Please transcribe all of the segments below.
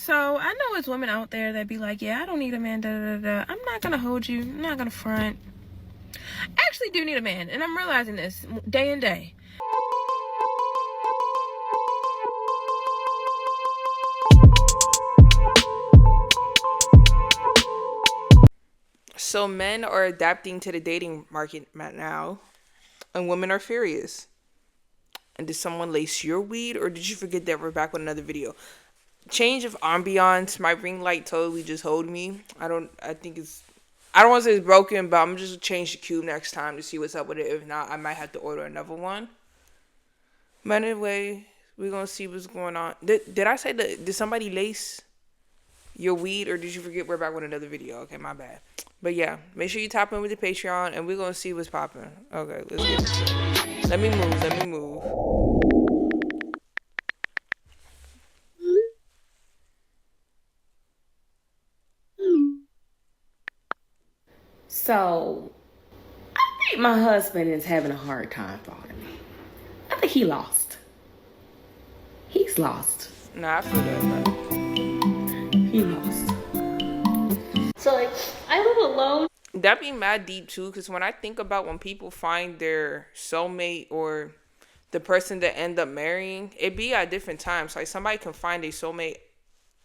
So I know it's women out there that be like, yeah, I don't need a man, da da da da. I'm not gonna hold you. I'm not gonna front. I actually do need a man, and I'm realizing this day and day. So men are adapting to the dating market now, and women are furious. And did someone lace your weed, or did you forget that we're back with another video? Change of ambiance. My ring light totally just hold me. I don't want to say it's broken, but I'm just change the cube next time to see what's up with it. If not, I might have to order another one. But anyway, we're gonna see what's going on. Did I say that? Did somebody lace your weed, or did you forget we're back with another video? Okay, my bad. But yeah, make sure you tap in with the Patreon, and we're gonna see what's popping. Okay, let's get into it. Let me move. So I think my husband is having a hard time following me. I think he lost. He's lost. Nah, I feel that. He lost. So like, I live alone. That be mad deep too, because when I think about when people find their soulmate or the person that end up marrying, it be at different times. Like somebody can find a soulmate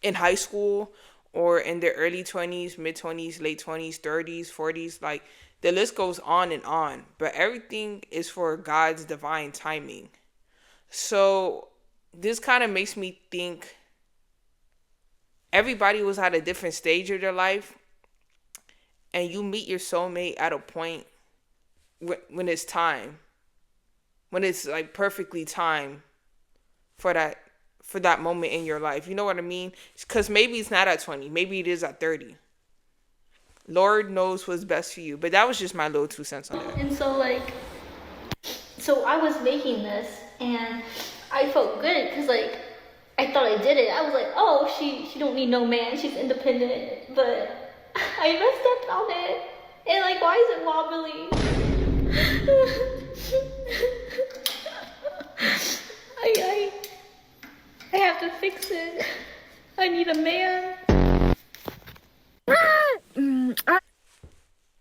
in high school or in their early 20s, mid 20s, late 20s, 30s, 40s. Like the list goes on and on. But everything is for God's divine timing. So this kind of makes me think everybody was at a different stage of their life, and you meet your soulmate at a point when it's time, when it's like perfectly time for that moment in your life. You know what I mean? Because maybe it's not at 20, maybe it is at 30. Lord knows what's best for you. But that was just my little 2 cents on that. And so like, so I was making this and I felt good because like I thought I did it. I was like, oh, she don't need no man, she's independent. But I messed up on it, and like, why is it wobbly? I have to fix it. I need a man.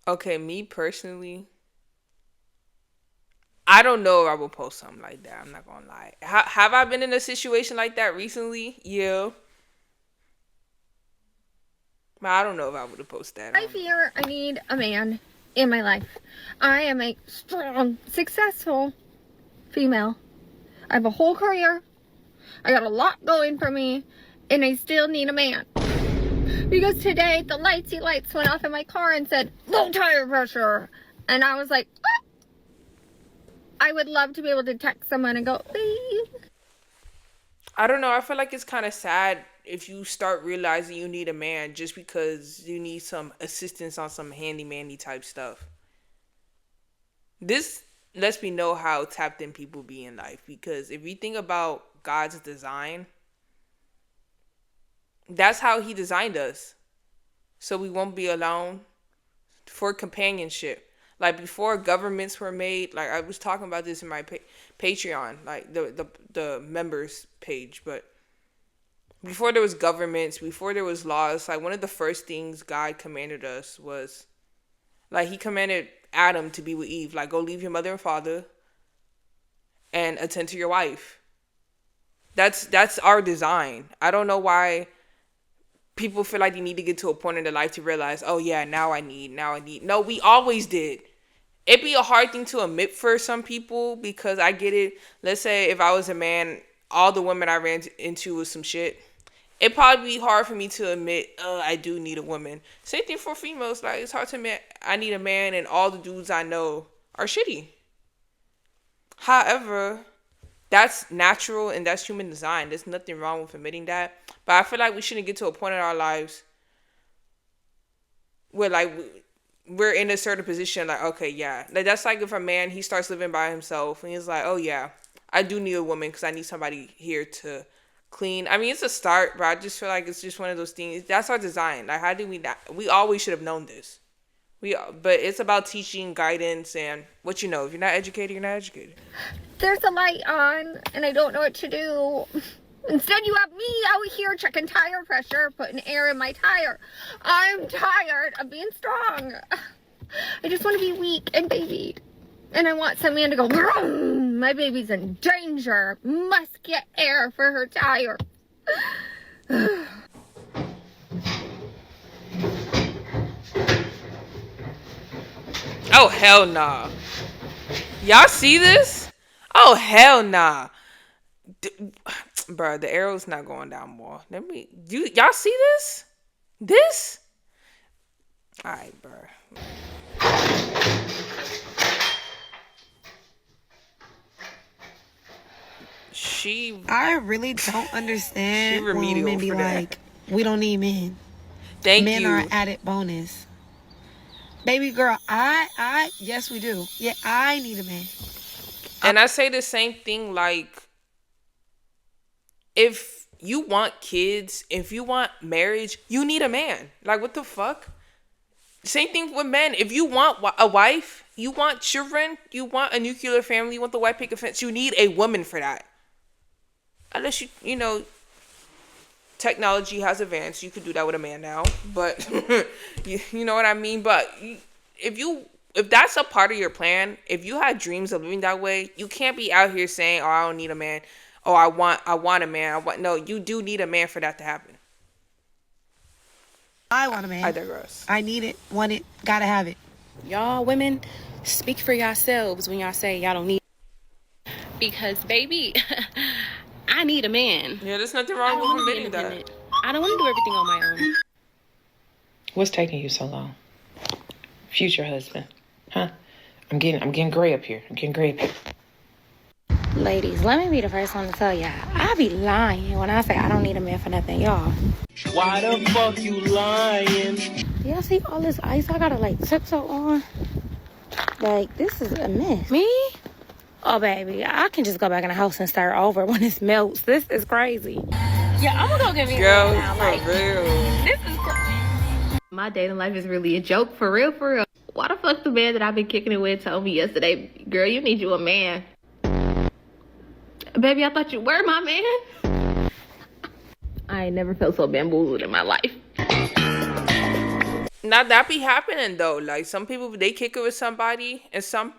Okay, me personally, I don't know if I would post something like that. I'm not gonna lie. Have I been in a situation like that recently? Yeah. But I don't know if I would have posted that. I fear I need a man in my life. I am a strong, successful female. I have a whole career. I got a lot going for me, and I still need a man. Because today the lights went off in my car and said low tire pressure, and I was like, ah! I would love to be able to text someone and go, babe. I don't know. I feel like it's kind of sad if you start realizing you need a man just because you need some assistance on some handy-mandy type stuff. This lets me know how tapped in people be in life, because if you think about God's design, that's how he designed us. So we won't be alone, for companionship. Like before governments were made, like I was talking about this in my Patreon, like the members page, but before there was governments, before there was laws, like one of the first things God commanded us was, like he commanded Adam to be with Eve, like go leave your mother and father and attend to your wife. That's our design. I don't know why people feel like they need to get to a point in their life to realize, oh yeah, now I need. No, we always did. It'd be a hard thing to admit for some people, because I get it. Let's say if I was a man, all the women I ran into was some shit. It'd probably be hard for me to admit, I do need a woman. Same thing for females. Like, it's hard to admit I need a man and all the dudes I know are shitty. However, that's natural and that's human design. There's nothing wrong with admitting that. But I feel like we shouldn't get to a point in our lives where, like, we're in a certain position, like, okay, yeah. Like, that's like if a man, he starts living by himself and he's like, oh, yeah, I do need a woman because I need somebody here to clean. I mean, it's a start, but I just feel like it's just one of those things. That's our design. Like, how do we not? We always should have known this. But it's about teaching, guidance, and what you know. If you're not educated, you're not educated. There's a light on, and I don't know what to do. Instead, you have me out here checking tire pressure, putting air in my tire. I'm tired of being strong. I just want to be weak and babied. And I want some man to go, vroom, my baby's in danger. Must get air for her tire. Oh, hell nah. Y'all see this? Oh, hell nah. Bruh, the arrow's not going down more. Y'all see this? This? Alright, bruh. I really don't understand She when remedial women be for that. like, we don't need men. Thank Men you. are an added bonus. Baby girl, yes we do. Yeah, I need a man. And I say the same thing, like, if you want kids, if you want marriage, you need a man. Like, what the fuck? Same thing with men. If you want a wife, you want children, you want a nuclear family, you want the white picket fence, you need a woman for that. Unless you know, technology has advanced, you could do that with a man now. But you know what I mean. But if that's a part of your plan, if you had dreams of living that way, you can't be out here saying, "Oh, I don't need a man." Oh, I want a man. No, you do need a man for that to happen. I want a man. I digress. I need it, want it, gotta have it. Y'all women, speak for yourselves when y'all say y'all don't need. Because baby, I need a man. Yeah, there's nothing I wrong don't with want to be admitting that. independent. I don't want to do everything on my own. What's taking you so long? Future husband. Huh? I'm getting gray up here. Ladies, let me be the first one to tell y'all, I be lying when I say I don't need a man for nothing, y'all. Why the fuck you lying? Y'all see all this ice I gotta like tiptoe on? Like, this is a mess. Me? Oh, baby, I can just go back in the house and start over when it melts. This is crazy. Yeah, I'm gonna go get me a Girl, man now. for Like, real. this is crazy. My dating life is really a joke, for real, for real. Why the fuck the man that I've been kicking it with told me yesterday, girl, you need you a man. Baby, I thought you were my man. I ain't never felt so bamboozled in my life. Now that be happening though. Like, some people, they kick it with somebody,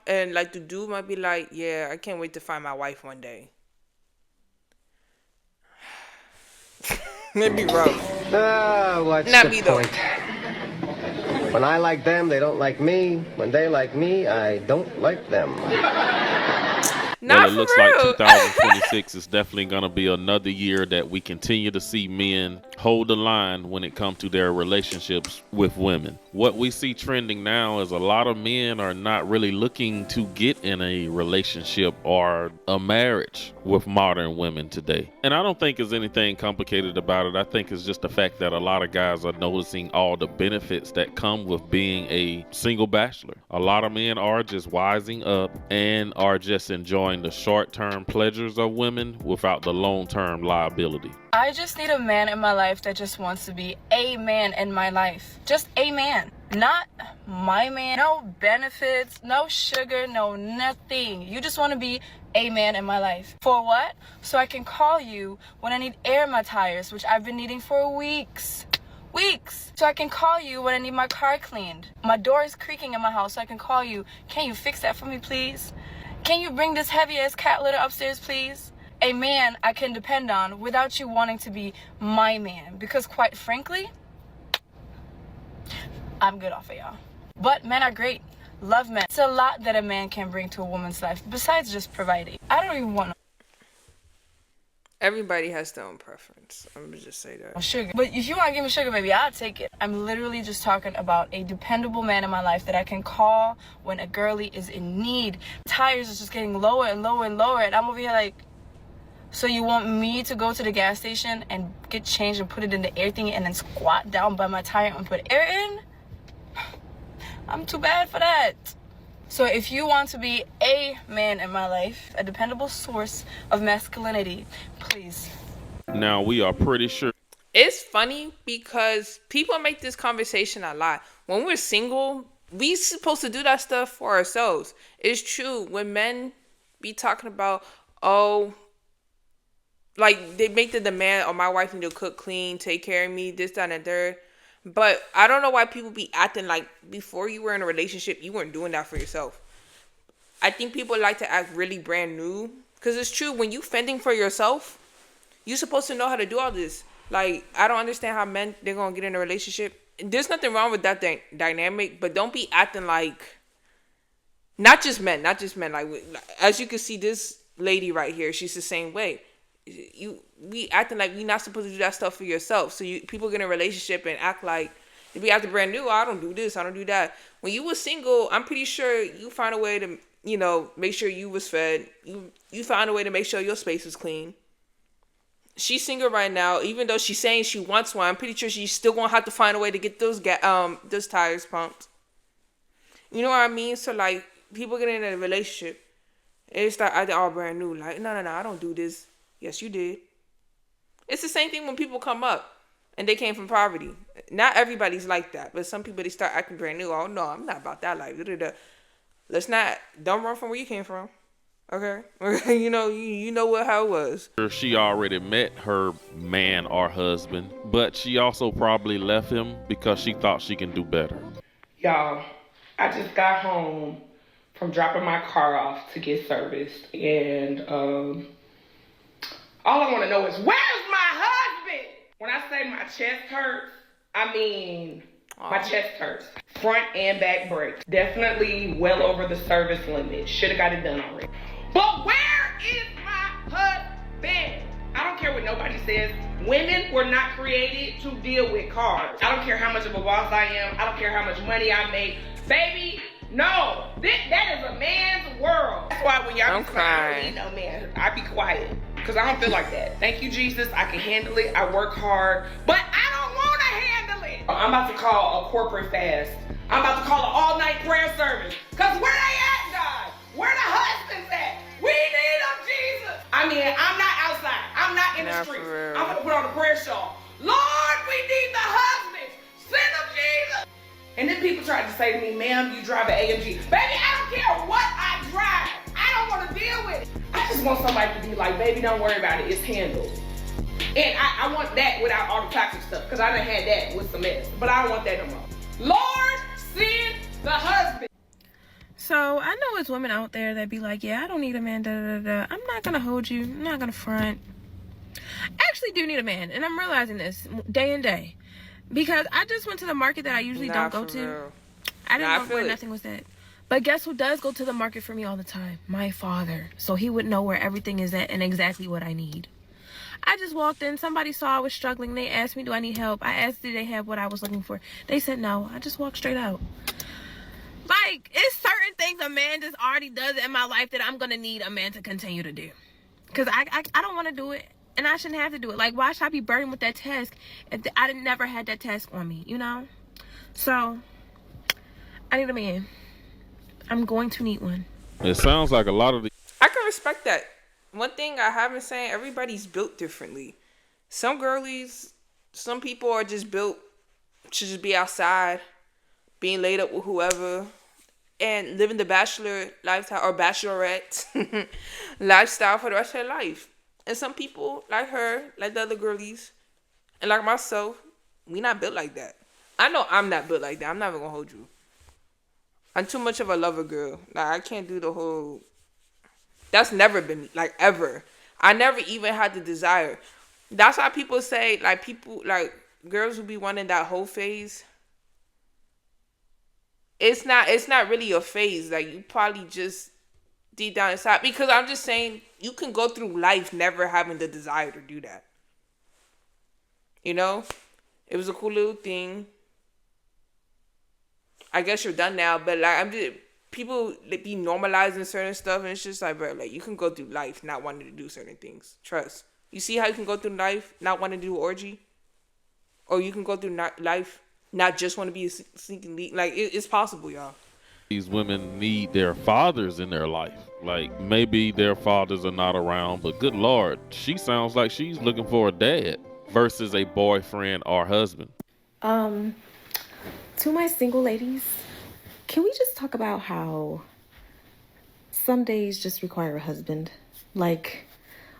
and like the dude might be like, "Yeah, I can't wait to find my wife one day." It'd be rough. What's Not the me, though. point? When I like them, they don't like me. When they like me, I don't like them. Not Well, it for looks real. like 2026 is definitely going to be another year that we continue to see men hold the line when it comes to their relationships with women. What we see trending now is a lot of men are not really looking to get in a relationship or a marriage with modern women today. And I don't think there's anything complicated about it. I think it's just the fact that a lot of guys are noticing all the benefits that come with being a single bachelor. A lot of men are just wising up and are just enjoying the short-term pleasures of women without the long-term liability. I just need a man in my life that just wants to be a man in my life. Just a man. Not my man. No benefits, no sugar, no nothing. You just want to be a man in my life. For what? So I can call you when I need air in my tires, which I've been needing for weeks. So I can call you when I need my car cleaned. My door is creaking in my house, so I can call you. Can you fix that for me, please? Can you bring this heavy ass cat litter upstairs, please? A man I can depend on without you wanting to be my man. Because quite frankly, I'm good off of y'all. But men are great. Love men. It's a lot that a man can bring to a woman's life besides just providing. I don't even want Everybody has their own preference. I'm gonna just say that. sugar. But if you want to give me sugar, baby, I'll take it. I'm literally just talking about a dependable man in my life that I can call when a girlie is in need. Tires is just getting lower and lower and lower. And I'm over here like, so you want me to go to the gas station and get changed and put it in the air thingy and then squat down by my tire and put air in? I'm too bad for that. So if you want to be a man in my life, a dependable source of masculinity, please. Now, we are pretty sure. It's funny because people make this conversation a lot. When we're single, we supposed to do that stuff for ourselves. It's true. When men be talking about, oh, like they make the demand, oh, my wife need to cook, clean, take care of me, this, that, and the third. But I don't know why people be acting like before you were in a relationship, you weren't doing that for yourself. I think people like to act really brand new. Because it's true, when you fending for yourself, you're supposed to know how to do all this. Like, I don't understand how men, they're going to get in a relationship. There's nothing wrong with that dynamic, but don't be acting like, not just men. Like, as you can see, this lady right here, she's the same way. We acting like we not supposed to do that stuff for yourself. So people get in a relationship and act like, they be acting brand new, oh, I don't do this, I don't do that. When you was single, I'm pretty sure you find a way to, make sure you was fed. You found a way to make sure your space was clean. She's single right now, even though she's saying she wants one. I'm pretty sure she's still gonna have to find a way to get those tires pumped. You know what I mean? So like, people get in a relationship, and it's like I all brand new. Like, no, I don't do this. Yes, you did. It's the same thing when people come up and they came from poverty. Not everybody's like that, but some people, they start acting brand new. Oh no, I'm not about that life. Don't run from where you came from. Okay, you know how it was. She already met her man or husband, but she also probably left him because she thought she can do better. Y'all, I just got home from dropping my car off to get serviced, and all I want to know is, where's my husband? When I say my chest hurts, I mean my chest hurts. Front and back brakes. Definitely well over the service limit. Should have got it done already. But where is my husband? I don't care what nobody says. Women were not created to deal with cars. I don't care how much of a boss I am. I don't care how much money I make. Baby, no. That is a man's world. That's why when y'all be crying, I don't need no man. I be quiet. Because I don't feel like that. Thank you, Jesus. I can handle it. I work hard. But I don't want to handle it. I'm about to call a corporate fast. I'm about to call an all-night prayer service. Because where they at, God? Where the husbands at? We need them, Jesus. I mean, I'm not outside. I'm not in the street. I'm going to put on a prayer shawl. Lord, we need the husbands. Send them, Jesus. And then people tried to say to me, ma'am, you drive an AMG. Baby, I don't care what I drive. I don't want to deal with it. I just want somebody to be like, baby, don't worry about it. It's handled. And I want that without all the toxic stuff. Because I done had that with some mess. But I don't want that no more. Lord, send the husband. So I know it's women out there that be like, yeah, I don't need a man, I'm not gonna hold you, I'm not gonna front. I actually do need a man, and I'm realizing this day and day. Because I just went to the market that I usually don't go to. Real. I didn't know where nothing was at. But guess who does go to the market for me all the time? My father. So he would know where everything is at and exactly what I need. I just walked in, somebody saw I was struggling, they asked me, do I need help? I asked, did they have what I was looking for? They said no. I just walked straight out. Like, it's certain things a man just already does in my life that I'm gonna need a man to continue to do. Because I don't want to do it, and I shouldn't have to do it. Like, why should I be burdened with that task if I never had that task on me, you know? So, I need a man. I'm going to need one. It sounds like a lot of the... I can respect that. One thing I haven't said, everybody's built differently. Some girlies, some people are just built to just be outside, being laid up with whoever, and living the bachelor lifestyle or bachelorette lifestyle for the rest of their life. And some people, like her, like the other girlies, and like myself, we not built like that. I know I'm not built like that. I'm not even gonna hold you. I'm too much of a lover girl. Like, I can't do the whole... That's never been me, like, ever. I never even had the desire. That's why people say, like, girls who be wanting that whole phase. It's not really a phase. Like, you probably just deep down inside. Because I'm just saying, you can go through life never having the desire to do that. You know? It was a cool little thing. I guess you're done now, but like people be normalizing certain stuff, and it's just like, bro, like, you can go through life not wanting to do certain things. Trust. You see how you can go through life not wanting to do orgy, or you can go through life not just want to be a sneaking leak. Like, it's possible, y'all. These women need their fathers in their life. Like, maybe their fathers are not around, but good Lord, she sounds like she's looking for a dad versus a boyfriend or husband. To my single ladies, can we just talk about how some days just require a husband? Like,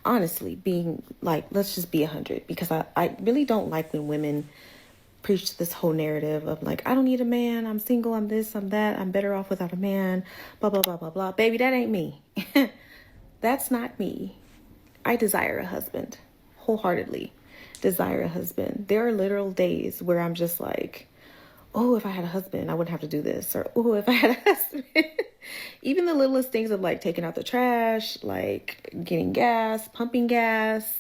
honestly, being like, let's just be 100, because I really don't like when women preach this whole narrative of like, I don't need a man, I'm single, I'm this, I'm that, I'm better off without a man, blah, blah, blah, blah, blah. Baby, that ain't me. That's not me. I desire a husband, wholeheartedly desire a husband. There are literal days where I'm just like, oh, if I had a husband, I wouldn't have to do this. Or, oh, if I had a husband. Even the littlest things of like taking out the trash, like getting gas, pumping gas,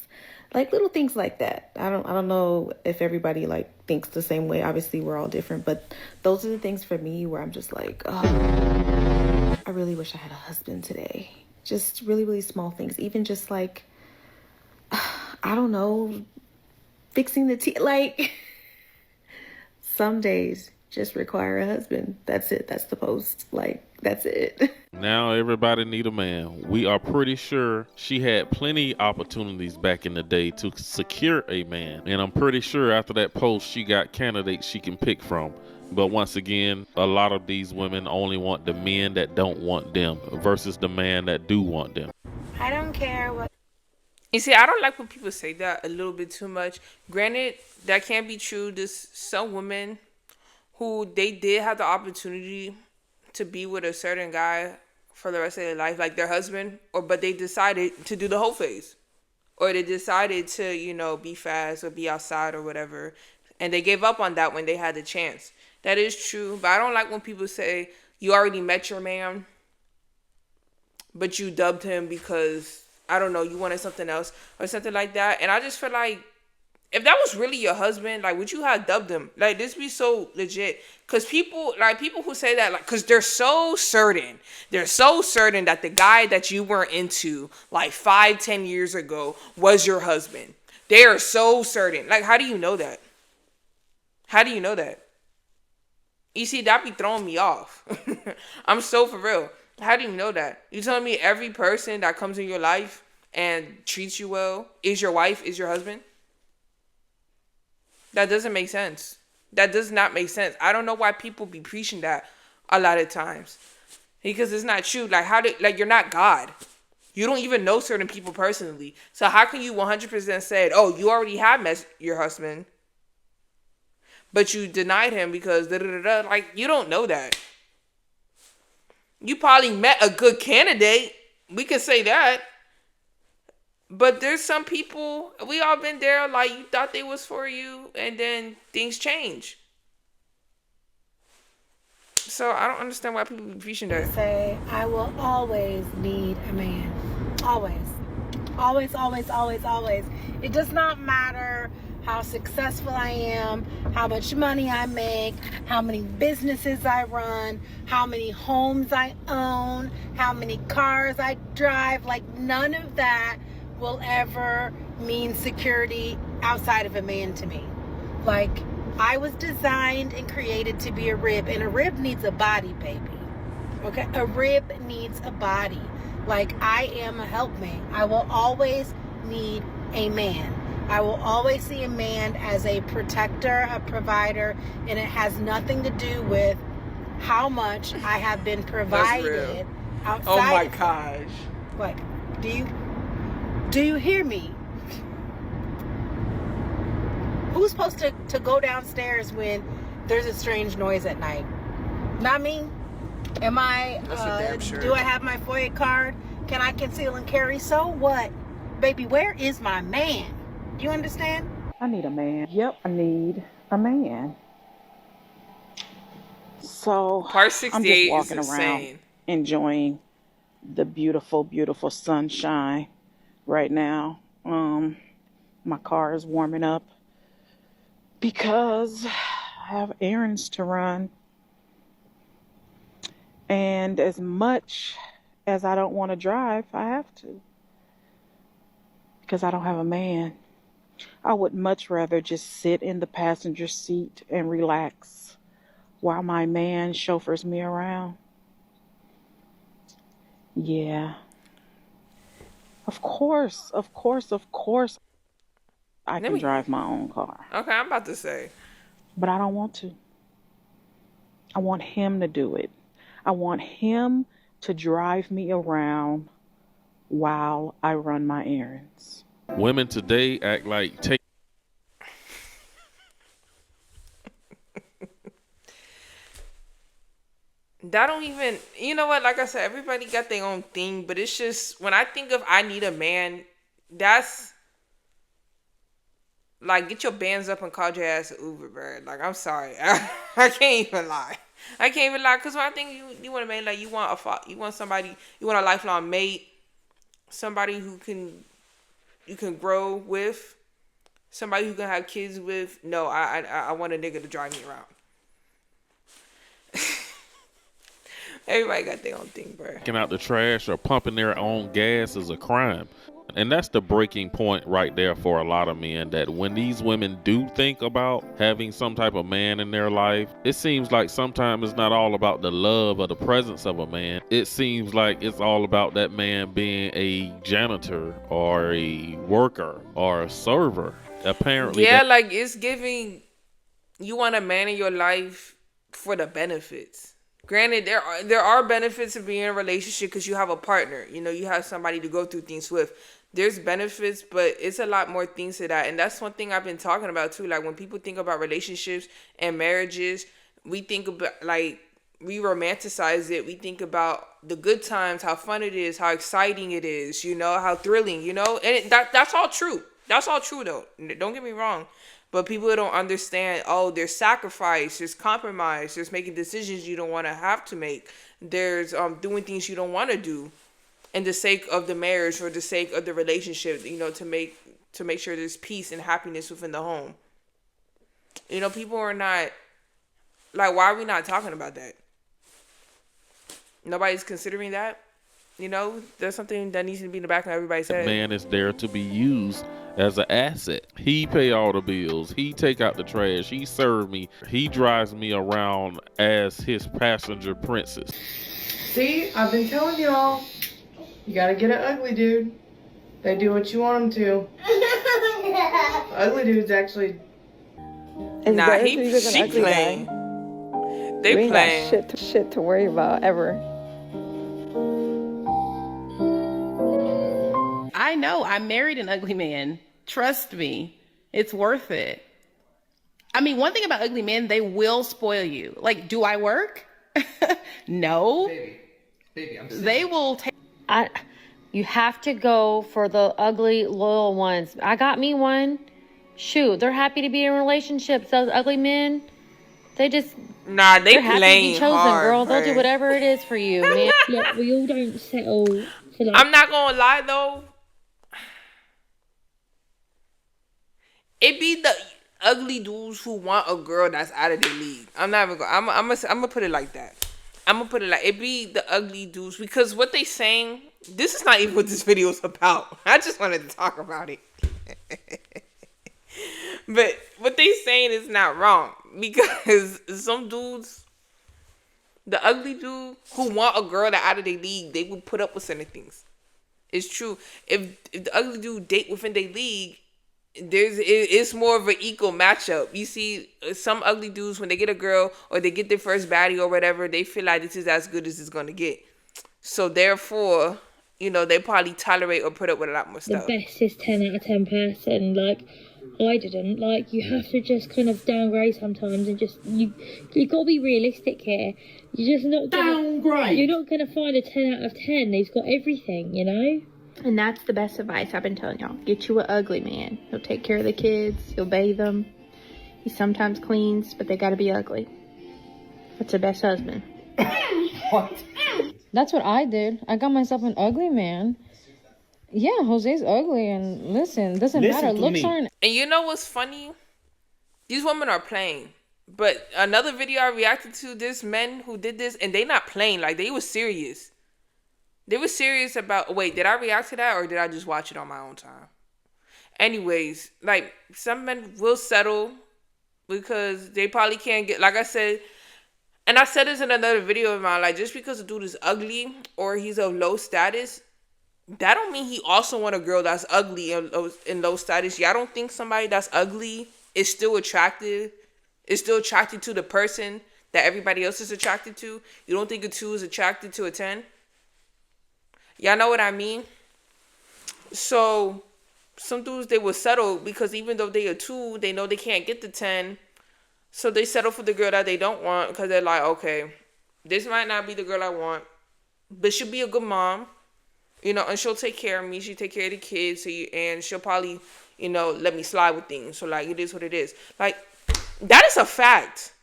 like little things like that. I don't know if everybody like thinks the same way. Obviously, we're all different, but those are the things for me where I'm just like, oh, I really wish I had a husband today. Just really, really small things. Even just like, I don't know, fixing the tea. Like, some days just require a husband. That's it. That's the post. Like, that's it. Now everybody need a man. We are pretty sure she had plenty opportunities back in the day to secure a man. And I'm pretty sure after that post, she got candidates she can pick from. But once again, a lot of these women only want the men that don't want them versus the man that do want them. I don't care what. You see, I don't like when people say that a little bit too much. Granted, that can't be true. There's some women who they did have the opportunity to be with a certain guy for the rest of their life, like their husband, but they decided to do the whole phase. Or they decided to, be fast or be outside or whatever. And they gave up on that when they had the chance. That is true. But I don't like when people say, you already met your man, but you dubbed him because, I don't know, you wanted something else or something like that. And I just feel like, if that was really your husband, like, would you have dubbed him? Like, this be so legit. Because people who say that, like, because they're so certain that the guy that you were into, like, 5-10 years ago was your husband. They are so certain. Like, how do you know that? How do you know that? You see, that be throwing me off. I'm so for real. How do you know that? You telling me every person that comes in your life and treats you well is your wife, is your husband? That doesn't make sense. That does not make sense. I don't know why people be preaching that a lot of times. Because it's not true. Like, you're not God. You don't even know certain people personally. So how can you 100% say, oh, you already have met your husband, but you denied him because da-da-da-da. Like, you don't know that. You probably met a good candidate. We can say that. But there's some people, we all been there, like, you thought they was for you, and then things change. So I don't understand why people be preaching that. Say, I will always need a man. Always. Always, always, always, always. It does not matter how successful I am, how much money I make, how many businesses I run, how many homes I own, how many cars I drive. Like, none of that will ever mean security outside of a man to me. Like, I was designed and created to be a rib, and a rib needs a body, baby. Okay? A rib needs a body. Like, I am a helpmate. I will always need a man. I will always see a man as a protector, a provider, and it has nothing to do with how much I have been provided outside. Oh my gosh. What? Do you hear me? Who's supposed to go downstairs when there's a strange noise at night? Not me. Am I, That's for damn sure. Do I have my FOIA card? Can I conceal and carry? So what? Baby, where is my man? Do you understand? I need a man. Yep, I need a man. So Part 68 I'm just walking is around insane. enjoying the beautiful, beautiful sunshine right now. My car is warming up because I have errands to run. And as much as I don't want to drive, I have to. Because I don't have a man. I would much rather just sit in the passenger seat and relax while my man chauffeurs me around. Yeah. Of course, I can drive my own car. Okay, I'm about to say. But I don't want to. I want him to do it. I want him to drive me around while I run my errands. Women today act like take. That don't even, you know what, like I said, everybody got their own thing, but it's just, when I think of I need a man, that's, like, get your bands up and call your ass an Uber, bro. Like, I'm sorry. I can't even lie. I can't even lie, because when I think you want a man, like, you want somebody, you want a lifelong mate, somebody who you can grow with, somebody who can have kids with. No, I want a nigga to drive me around. Everybody got their own thing, bro. Taking out the trash or pumping their own gas is a crime. And that's the breaking point right there for a lot of men, that when these women do think about having some type of man in their life, it seems like sometimes it's not all about the love or the presence of a man. It seems like it's all about that man being a janitor or a worker or a server. Apparently. Yeah, like, it's giving, you want a man in your life for the benefits. Granted, there are benefits of being in a relationship because you have a partner. You know, you have somebody to go through things with. There's benefits, but it's a lot more things to that. And that's one thing I've been talking about too. Like, when people think about relationships and marriages, we think about, like, we romanticize it. We think about the good times, how fun it is, how exciting it is, you know, how thrilling, you know. And that's all true. That's all true, though. Don't get me wrong. But people don't understand, oh, there's sacrifice, there's compromise, there's making decisions you don't want to have to make. There's doing things you don't want to do in the sake of the marriage or the sake of the relationship, you know, to make sure there's peace and happiness within the home. You know, people are not, like, why are we not talking about that? Nobody's considering that. You know, that's something that needs to be in the back of everybody's head. Man is there to be used as an asset. He pay all the bills. He take out the trash. He serve me. He drives me around as his passenger princess. See, I've been telling y'all, you gotta get an ugly dude. They do what you want them to. Ugly dudes actually. Nah, she playing. They playing. Shit to worry about ever. I know. I married an ugly man. Trust me. It's worth it. I mean, one thing about ugly men, they will spoil you. Like, do I work? No. Baby, I'm they will take. You have to go for the ugly, loyal ones. I got me one. Shoot, they're happy to be in relationships. Those ugly men, they just... Nah, they're happy playing to be chosen, hard, girl. bro. They'll do whatever it is for you, man. Look, we all don't settle for like... I'm not gonna lie, though. It be the ugly dudes who want a girl that's out of their league. I'm not even gonna... I'm gonna put it like that. I'm gonna put it like... It be the ugly dudes, because what they saying... This is not even what this video is about. I just wanted to talk about it. But what they saying is not wrong, because some dudes, the ugly dude who want a girl that out of their league, they will put up with certain things. It's true. If the ugly dude date within their league, it's more of an equal matchup. You see, some ugly dudes, when they get a girl or they get their first baddie or whatever, they feel like this is as good as it's gonna get. So therefore, you know, they probably tolerate or put up with a lot more stuff. The best is 10 out of 10 person. Like, I didn't. Like, you have to just kind of downgrade sometimes and just, you got to be realistic here. You're just not gonna, Downgrade. You're not going to find a 10 out of 10. He's got everything, you know? And that's the best advice I've been telling y'all. Get you an ugly man. He'll take care of the kids. He'll bathe them. He sometimes cleans, but they gotta be ugly. That's the best husband. What? That's what I did. I got myself an ugly man. Yeah, Jose's ugly, and listen, doesn't matter. Looks aren't. And you know what's funny? These women are playing. But another video I reacted to, there's men who did this, and they not playing. Like, they was serious. They were serious about... Wait, did I react to that, or did I just watch it on my own time? Anyways, like, some men will settle because they probably can't get... Like I said... And I said this in another video of mine. Like, just because a dude is ugly or he's of low status, that don't mean he also want a girl that's ugly and low status. Yeah, I don't think somebody that's ugly is still attractive. Is still attracted to the person that everybody else is attracted to. You don't think a 2 is attracted to a 10? Y'all know what I mean? So some dudes, they will settle because even though they are 2, they know they can't get the 10. So they settle for the girl that they don't want because they're like, okay, this might not be the girl I want, but she'll be a good mom, and she'll take care of me. She'll take care of the kids, and she'll probably, let me slide with things. So, like, it is what it is. Like, that is a fact.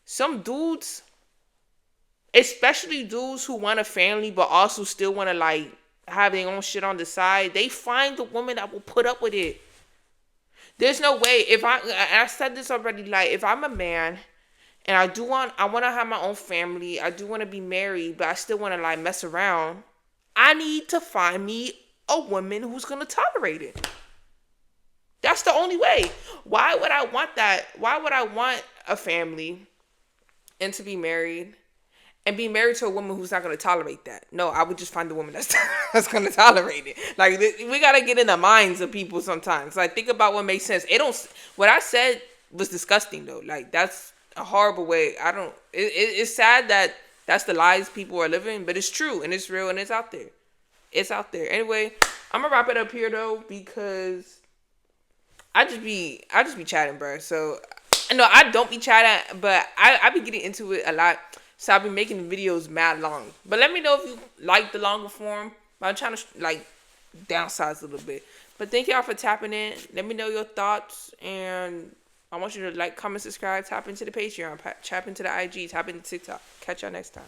Some dudes, especially dudes who want a family but also still want to, like, have their own shit on the side, they find the woman that will put up with it. There's no way, I said this already, like, if I'm a man and I want to have my own family, I do want to be married, but I still want to, like, mess around, I need to find me a woman who's going to tolerate it. That's the only way. Why would I want that? Why would I want a family and to be married and be married to a woman who's not going to tolerate that? No, I would just find the woman that's going to tolerate it. Like, we got to get in the minds of people sometimes. Like, think about what makes sense. What I said was disgusting, though. Like, that's a horrible way. It's sad that that's the lies people are living, but it's true and it's real and it's out there. It's out there. Anyway, I'm going to wrap it up here, though, because I just be chatting, bro. So, no, I don't be chatting, but I be getting into it a lot. So I've been making the videos mad long. But let me know if you like the longer form. I'm trying to, like, downsize a little bit. But thank y'all for tapping in. Let me know your thoughts. And I want you to like, comment, subscribe, tap into the Patreon, tap into the IG, tap into TikTok. Catch y'all next time.